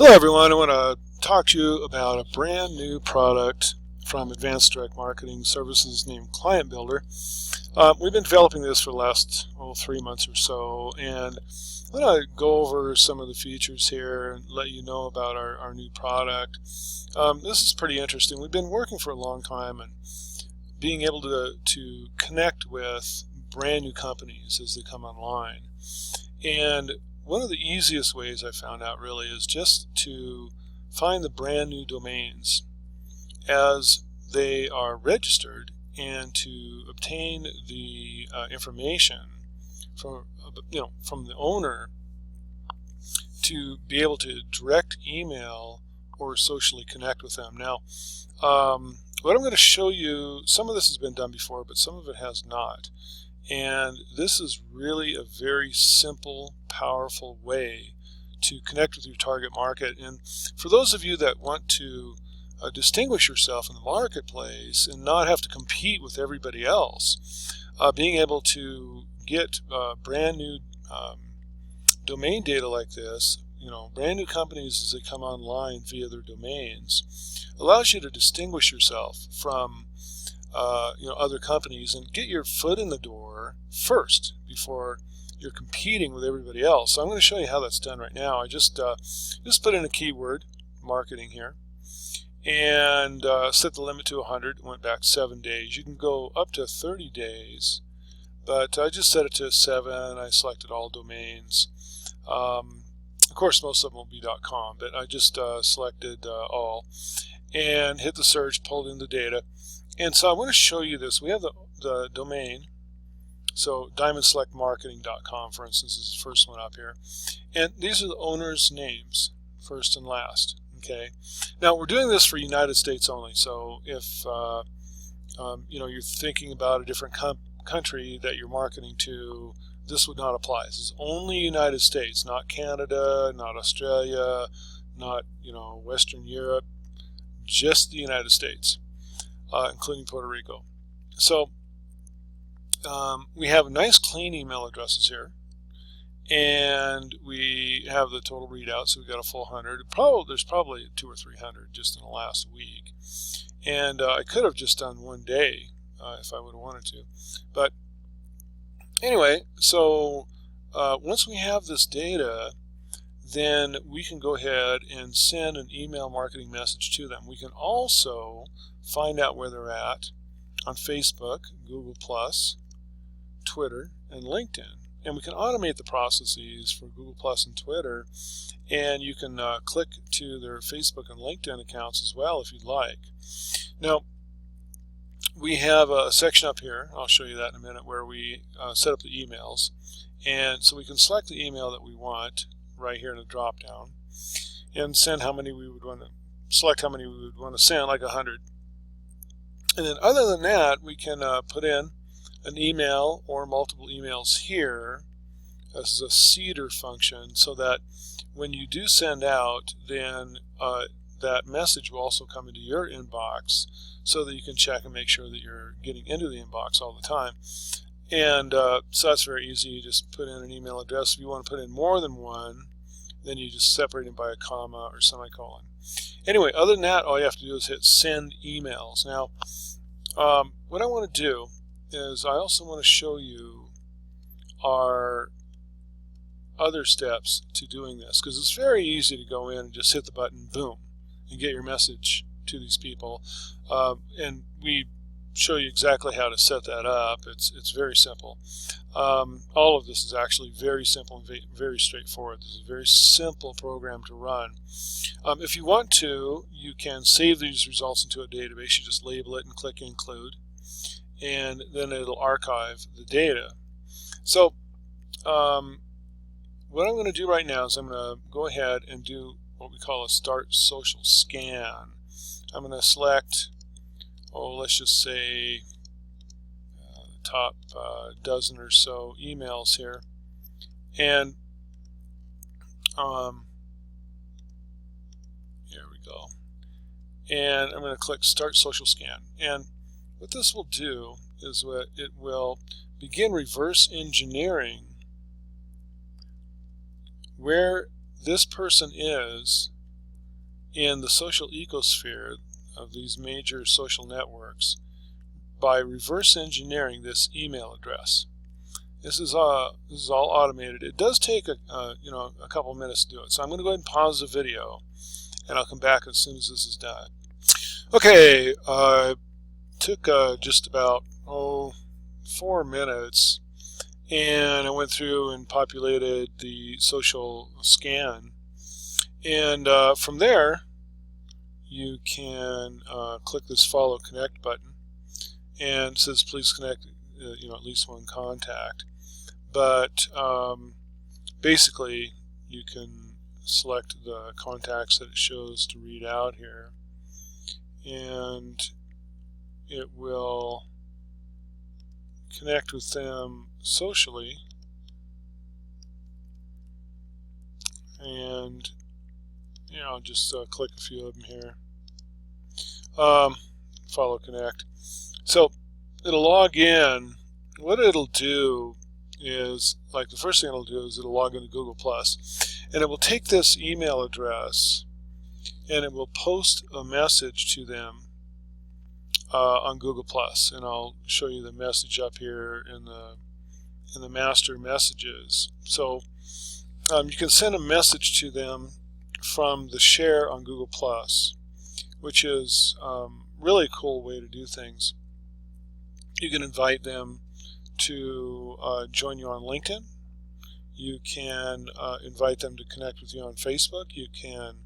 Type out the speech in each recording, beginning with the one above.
Hello everyone, I want to talk to you about a brand new product from Advanced Direct Marketing Services named Client Builder. We've been developing this for the last 3 months or so, and I'm going to go over some of the features here and let you know about our new product. This is pretty interesting. We've been working for a long time and being able to connect with brand new companies as they come online. And one of the easiest ways I found out really is just to find the brand new domains as they are registered and to obtain the information from the owner to be able to direct email or socially connect with them. Now, what I'm going to show you, some of this has been done before, but some of it has not. And this is really a very simple, powerful way to connect with your target market. And for those of you that want to distinguish yourself in the marketplace and not have to compete with everybody else, being able to get brand new domain data like this, brand new companies as they come online via their domains, allows you to distinguish yourself from other companies and get your foot in the door first before you're competing with everybody else. So I'm going to show you how that's done right now. I just put in a keyword, marketing here, and set the limit to 100. Went back 7 days. You can go up to 30 days, but I just set it to 7. I selected all domains. Of course, most of them will be .com, but I just selected all and hit the search, pulled in the data. And so I want to show you this. We have the domain. So diamondselectmarketing.com, for instance, is the first one up here. And these are the owner's names, first and last. Okay. Now we're doing this for United States only. So if you're thinking about a different country that you're marketing to, this would not apply. This is only United States, not Canada, not Australia, not Western Europe, just the United States. Including Puerto Rico. So we have nice clean email addresses here, and we have the total readout, so we got a full 100. There's probably 200 or 300 just in the last week, and I could have just done one day if I would have wanted to. But anyway, so once we have this data, then we can go ahead and send an email marketing message to them. We can also find out where they're at on Facebook, Google+, Twitter, and LinkedIn. And we can automate the processes for Google+ and Twitter, and you can click to their Facebook and LinkedIn accounts as well if you'd like. Now, we have a section up here, I'll show you that in a minute, where we set up the emails. And so we can select the email that we want right here in the drop down and send how many we would want to select, how many we would want to send, like 100. And then other than that, we can put in an email or multiple emails here. This is a seeder function, so that when you do send out, then that message will also come into your inbox so that you can check and make sure that you're getting into the inbox all the time. And so that's very easy. You just put in an email address. If you want to put in more than one, then you just separate them by a comma or semicolon. Anyway, other than that, all you have to do is hit send emails. Now, what I want to do is I also want to show you our other steps to doing this, because it's very easy to go in and just hit the button, boom, and get your message to these people. And we show you exactly how to set that up. It's very simple. All of this is actually very simple and very straightforward. This is a very simple program to run. If you want to, you can save these results into a database. You just label it and click include, and then it'll archive the data. So what I'm going to do right now is I'm going to go ahead and do what we call a start social scan. I'm going to select, let's just say the top dozen or so emails here, and here we go. And I'm going to click Start Social Scan. And what this will do is it will begin reverse engineering where this person is in the social ecosphere of these major social networks by reverse engineering this email address. This is all automated. It does take a couple minutes to do it. So I'm going to go ahead and pause the video, and I'll come back as soon as this is done. Okay, took just about 4 minutes, and I went through and populated the social scan, and from there you can click this Follow Connect button, and it says please connect at least one contact. But basically you can select the contacts that it shows to read out here, and it will connect with them socially, and I'll just click a few of them here. Follow Connect. So it'll log in. What it'll do is, like, the first thing it'll do is it'll log into Google+, and it will take this email address and it will post a message to them on Google+, and I'll show you the message up here in the master messages. So you can send a message to them from the share on Google+, which is really a cool way to do things. You can invite them to join you on LinkedIn. You can invite them to connect with you on Facebook. You can,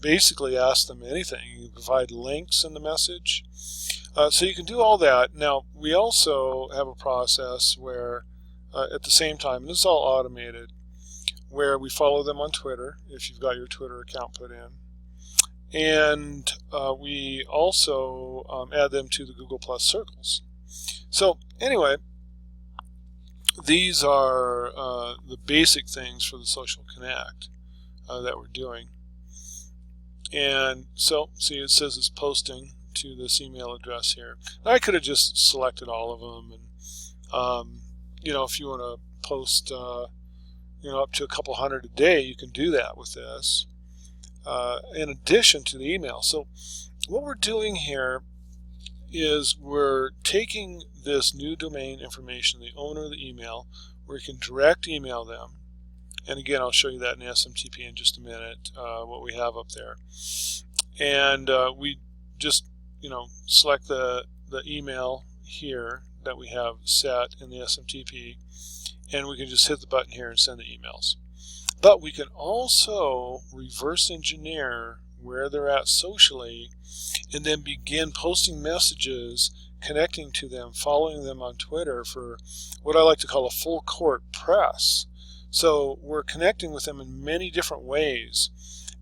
basically ask them anything. You provide links in the message. So you can do all that. Now, we also have a process where at the same time, and this is all automated, where we follow them on Twitter if you've got your Twitter account put in. And we also add them to the Google+ circles. So anyway, these are the basic things for the Social Connect that we're doing. And so, see, it says it's posting to this email address here. I could have just selected all of them, and if you want to post up to a couple hundred a day, you can do that with this. In addition to the email. So what we're doing here is we're taking this new domain information, the owner of the email, where you can direct email them. And again, I'll show you that in SMTP in just a minute, what we have up there. And we just select the email here that we have set in the SMTP, and we can just hit the button here and send the emails. But we can also reverse engineer where they're at socially, and then begin posting messages, connecting to them, following them on Twitter for what I like to call a full court press. So we're connecting with them in many different ways,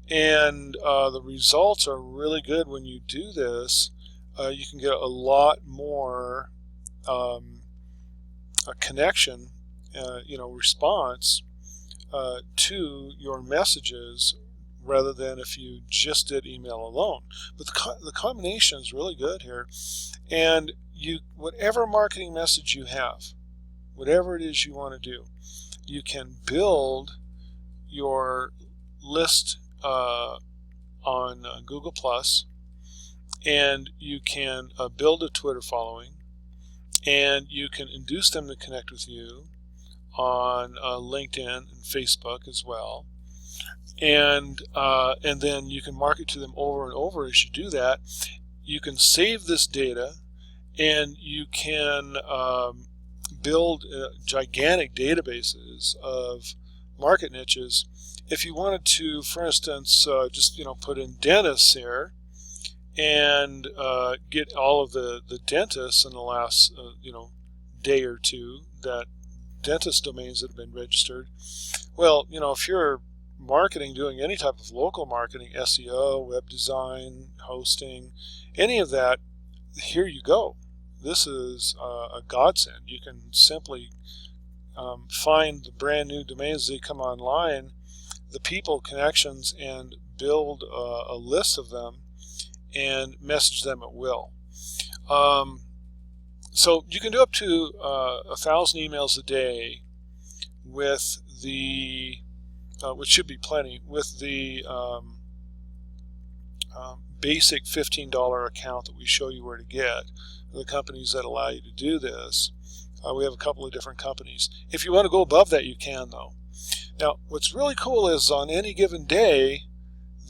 and the results are really good when you do this. You can get a lot more a connection, response to your messages, rather than if you just did email alone. But the combination is really good here, and whatever marketing message you have, whatever it is you want to do, you can build your list on Google+, and you can build a Twitter following, and you can induce them to connect with you on LinkedIn and Facebook as well, and then you can market to them over and over. As you do that, you can save this data, and you can build gigantic databases of market niches. If you wanted to, for instance, just put in dentists here, and get all of the dentists in the last day or two, that dentist domains that have been registered. Well, if you're marketing, doing any type of local marketing, SEO, web design, hosting, any of that, here you go. This is a godsend. You can simply find the brand new domains as they come online, the people, connections, and build a list of them and message them at will. So you can do up to 1,000 emails a day with the which should be plenty, with the basic $15 account that we show you where to get, the companies that allow you to do this. We have a couple of different companies. If you want to go above that, you can, though. Now, what's really cool is on any given day,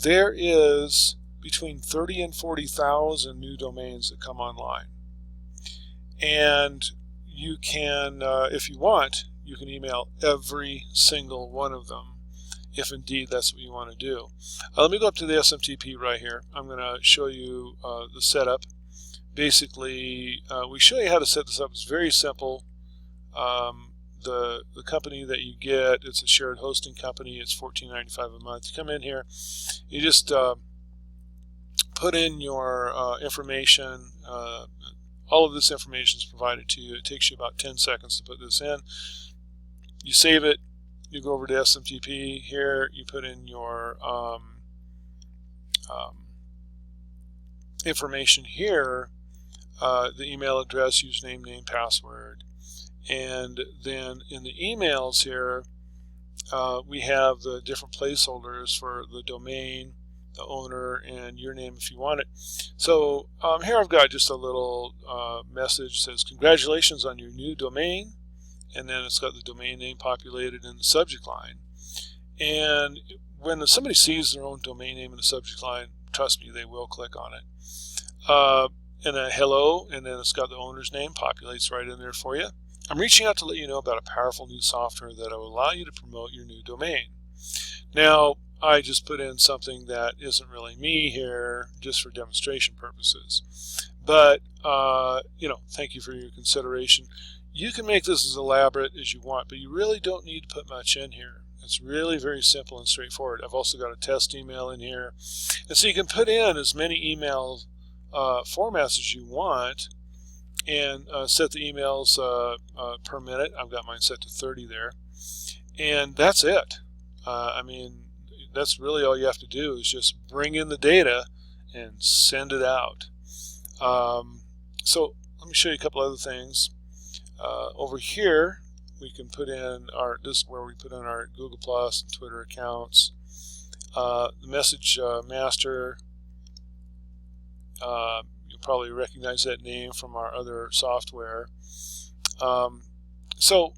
there is between 30 and 40,000 new domains that come online. And you can, if you want, you can email every single one of them, if indeed that's what you want to do. Let me go up to the SMTP right here. I'm going to show you the setup. Basically, we show you how to set this up. It's very simple. The company that you get, it's a shared hosting company. It's $14.95 a month. You come in here, you just put in your information. All of this information is provided to you. It takes you about 10 seconds to put this in. You save it. You go over to SMTP here. You put in your information here, the email address, username, name, password. And then in the emails here, we have the different placeholders for the domain, the owner, and your name if you want it. So here I've got just a little message that says, congratulations on your new domain. And then it's got the domain name populated in the subject line. And when somebody sees their own domain name in the subject line, trust me, they will click on it. And then hello, and then it's got the owner's name, populates right in there for you. I'm reaching out to let you know about a powerful new software that will allow you to promote your new domain. Now, I just put in something that isn't really me here, just for demonstration purposes. But, thank you for your consideration. You can make this as elaborate as you want, but you really don't need to put much in here. It's really very simple and straightforward. I've also got a test email in here. And so you can put in as many email formats as you want, and set the emails per minute. I've got mine set to 30 there. And that's it. I mean, that's really all you have to do is just bring in the data and send it out. So let me show you a couple other things. Over here, we can put in this is where we put in our Google Plus and Twitter accounts. The message master, you'll probably recognize that name from our other software. So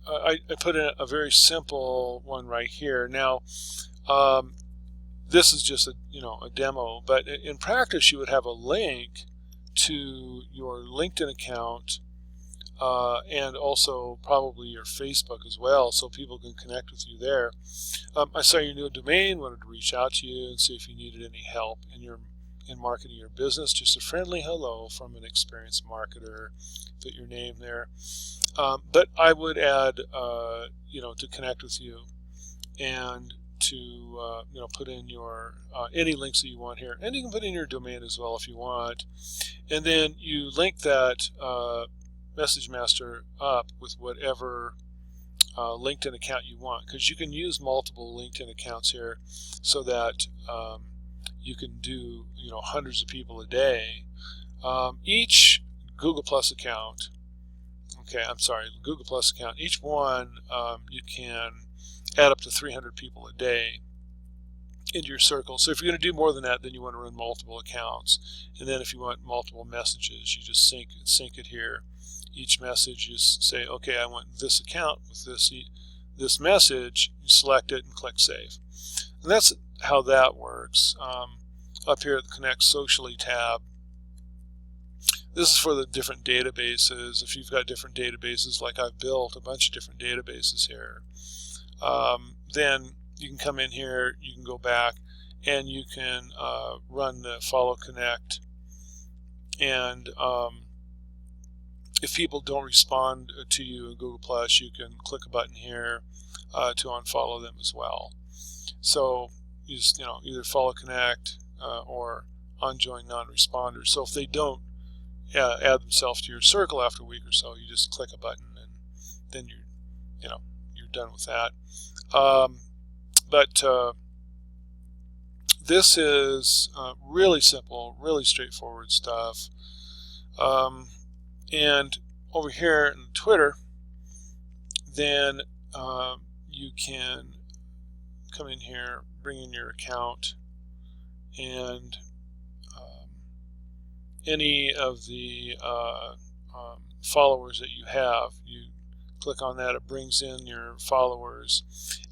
I put in a very simple one right here. Now, this is just a demo, but in practice you would have a link to your LinkedIn account and also probably your Facebook as well, so people can connect with you there. I saw your new domain, wanted to reach out to you and see if you needed any help in marketing your business. Just a friendly hello from an experienced marketer. Put your name there. But I would add, to connect with you and to put in your any links that you want here, and you can put in your domain as well if you want, and then you link that message master up with whatever LinkedIn account you want, because you can use multiple LinkedIn accounts here, so that you can do hundreds of people a day. Each Google Plus account, Google Plus account, each one you can add up to 300 people a day into your circle. So if you're going to do more than that, then you want to run multiple accounts. And then if you want multiple messages, you just sync it here. Each message, you say, okay, I want this account with this message. You select it and click Save. And that's how that works. Up here at the Connect Socially tab, this is for the different databases. If you've got different databases, like I've built a bunch of different databases here, then you can come in here, you can go back, and you can run the Follow Connect. And if people don't respond to you in Google Plus, you can click a button here to unfollow them as well. So you just either Follow Connect or unjoin non-responders. So if they don't add themselves to your circle after a week or so, you just click a button, and then you're done with that. But this is really simple, really straightforward stuff. And over here in Twitter, then you can come in here, bring in your account, and any of the followers that you have, you click on that, it brings in your followers,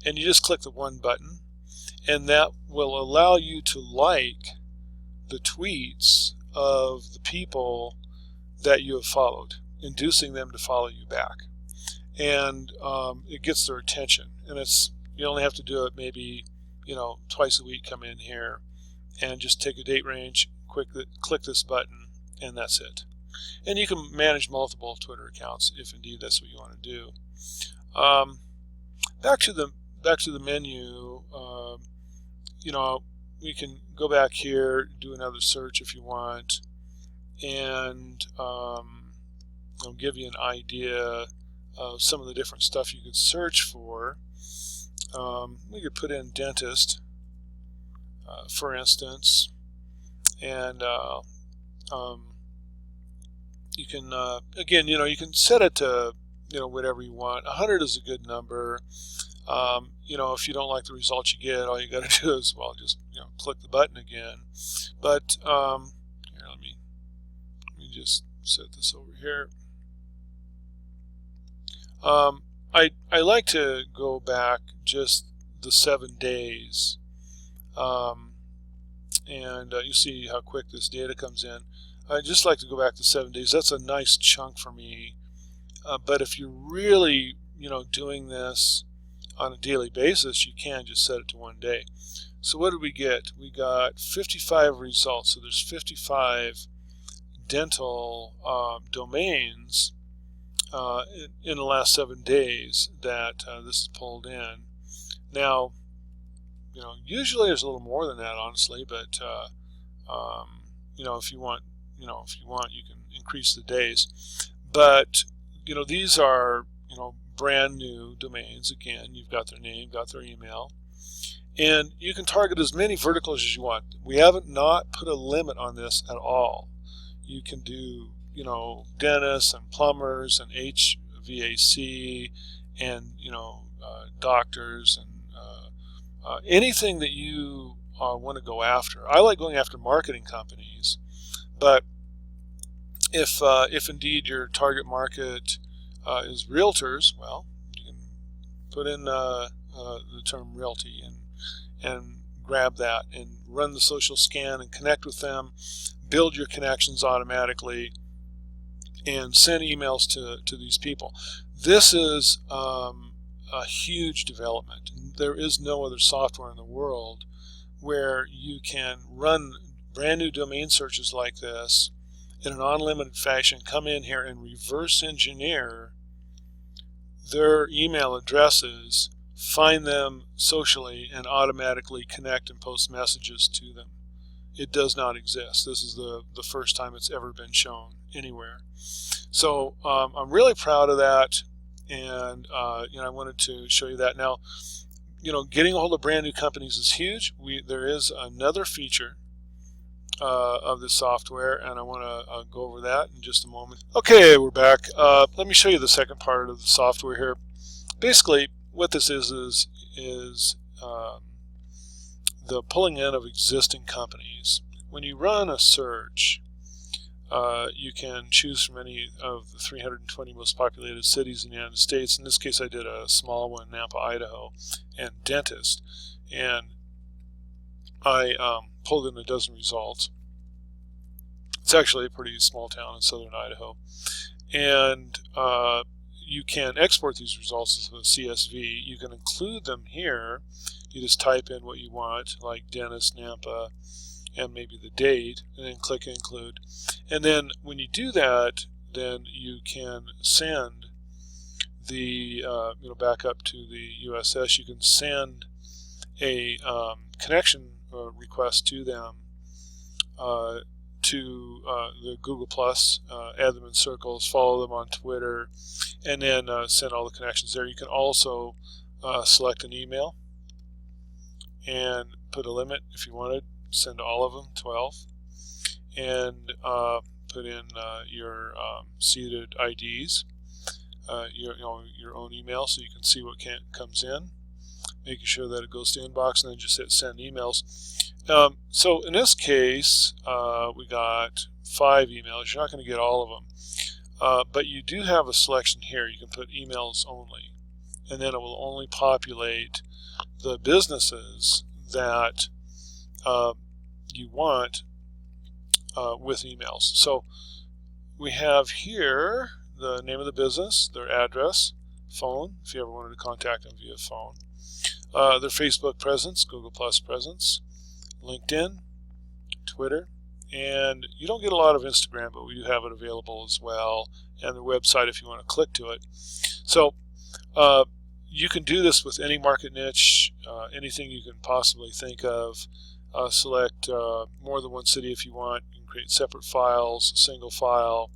and you just click the one button, and that will allow you to like the tweets of the people that you have followed, inducing them to follow you back. And it gets their attention, and you only have to do it maybe twice a week. Come in here and just take a date range, click this button, and that's it. And you can manage multiple Twitter accounts if indeed that's what you want to do. Back to the menu. We can go back here, do another search if you want, and it'll give you an idea of some of the different stuff you could search for. We could put in dentist, for instance, and you can again, you can set it to whatever you want. 100 is a good number. If you don't like the results you get, all you got to do is, well, just click the button again. But here, let me just set this over here. I like to go back just the 7 days, and you see how quick this data comes in. I just like to go back to 7 days. That's a nice chunk for me. But if you're really doing this on a daily basis, you can just set it to 1 day. So what did we get? We got 55 results. So there's 55 dental domains in the last 7 days that this is pulled in. Now, usually there's a little more than that, honestly, but if you want, you can increase the days. But these are brand new domains. Again, you've got their name, got their email, and you can target as many verticals as you want. We haven't not put a limit on this at all. You can do dentists and plumbers and HVAC and doctors and anything that you want to go after. I like going after marketing companies, but if indeed your target market is realtors, well, you can put in the term realty and grab that and run the social scan and connect with them, build your connections automatically, and send emails to these people. This is a huge development. There is no other software in the world where you can run brand new domain searches like this in an unlimited fashion, come in here and reverse engineer their email addresses, find them socially, and automatically connect and post messages to them. It does not exist. This is the first time it's ever been shown anywhere. So I'm really proud of that, and I wanted to show you that. Now, getting a hold of brand new companies is huge. There is another feature of this software, and I want to go over that in just a moment. Okay, we're back. Let me show you the second part of the software here. Basically, what this is the pulling in of existing companies. When you run a search, you can choose from any of the 320 most populated cities in the United States. In this case, I did a small one, Nampa, Idaho, and dentist. And I pulled in a dozen results. It's actually a pretty small town in southern Idaho. And you can export these results as a CSV. You can include them here. You just type in what you want, like dentist, Nampa, and maybe the date, and then click include. And then when you do that, then you can send the, back up to the USS, you can send a connection request to them, to the Google+, add them in circles, follow them on Twitter, and then send all the connections there. You can also select an email and put a limit if you wanted. Send all of them, 12, and put in your seeded IDs, your own email, so you can see what comes in, making sure that it goes to inbox, and then just hit send emails. So in this case, we got 5 emails. You're not going to get all of them, but you do have a selection here. You can put emails only, and then it will only populate the businesses that you want with emails. So we have here the name of the business, their address, phone, if you ever wanted to contact them via phone, their Facebook presence, Google Plus presence, LinkedIn, Twitter, and you don't get a lot of Instagram, but we do have it available as well, and their website if you want to click to it. So you can do this with any market niche, anything you can possibly think of. Select more than one city if you want. You can create separate files, a single file,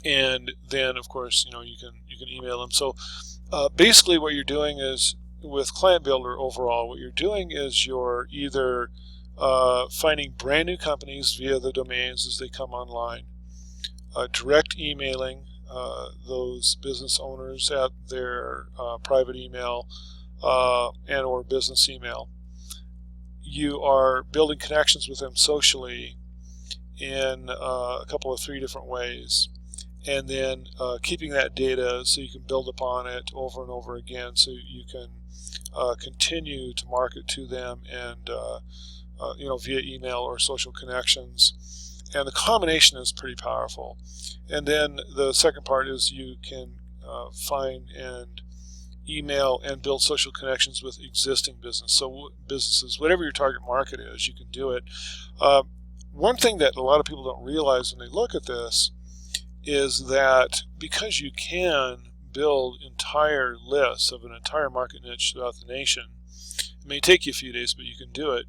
and then of course you can email them. So basically what you're doing is, with Client Builder overall, what you're doing is you're either finding brand new companies via the domains as they come online, direct emailing those business owners at their private email and or business email. You are building connections with them socially in a couple of 3 different ways, and then keeping that data so you can build upon it over and over again, so you can continue to market to them, and via email or social connections. And the combination is pretty powerful. And then the second part is you can find and email and build social connections with existing businesses, whatever your target market is, you can do it. One thing that a lot of people don't realize when they look at this is that because you can build entire lists of an entire market niche throughout the nation, it may take you a few days, but you can do it.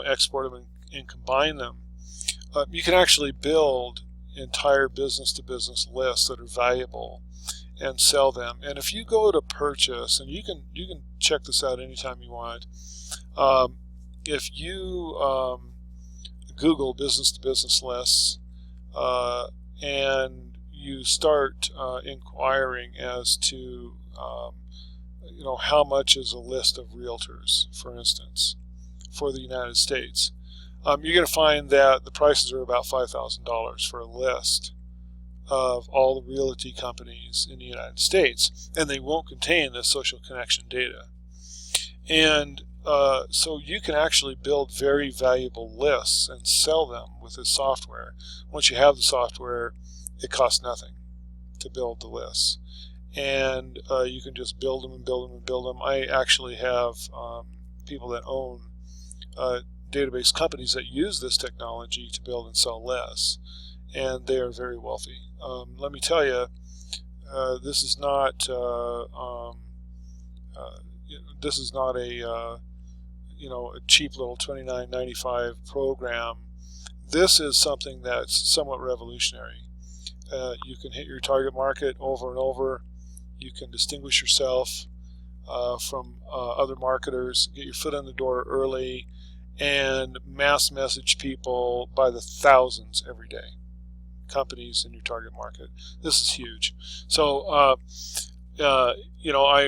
Export them and combine them. You can actually build entire business-to-business lists that are valuable and sell them. And if you go to purchase, and you can check this out anytime you want, if you Google business-to-business lists and you start inquiring as to how much is a list of realtors, for instance, for the United States, you're going to find that the prices are about $5,000 for a list of all the realty companies in the United States, and they won't contain this social connection data. And so you can actually build very valuable lists and sell them with this software. Once you have the software, it costs nothing to build the lists, and you can just build them and build them and build them. I actually have people that own database companies that use this technology to build and sell lists, and they are very wealthy. Let me tell you, this is not a cheap little $29.95 program. This is something that's somewhat revolutionary. You can hit your target market over and over. You can distinguish yourself from other marketers, get your foot in the door early, and mass message people by the thousands every day. Companies in your target market. This is huge. So, I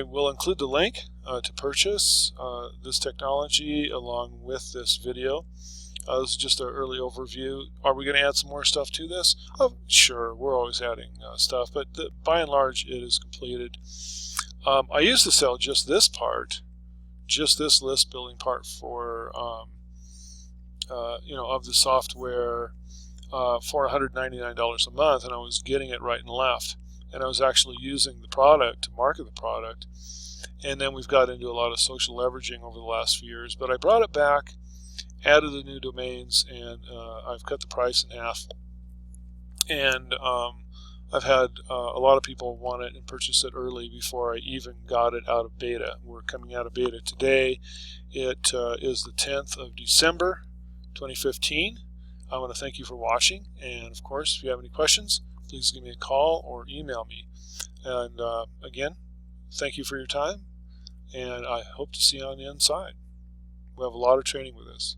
will include the link to purchase this technology along with this video. This is just an early overview. Are we going to add some more stuff to this? Sure, we're always adding stuff, but by and large, it is completed. I used to sell just this part, just this list building part for, of the software for $199 a month, and I was getting it right and left, and I was actually using the product to market the product. And then we've got into a lot of social leveraging over the last few years, but I brought it back, added the new domains, and I've cut the price in half. And I've had a lot of people want it and purchase it early before I even got it out of beta. We're coming out of beta today. It is the 10th of December, 2015. I want to thank you for watching, and of course, if you have any questions, please give me a call or email me. And again, thank you for your time, and I hope to see you on the inside. We have a lot of training with this.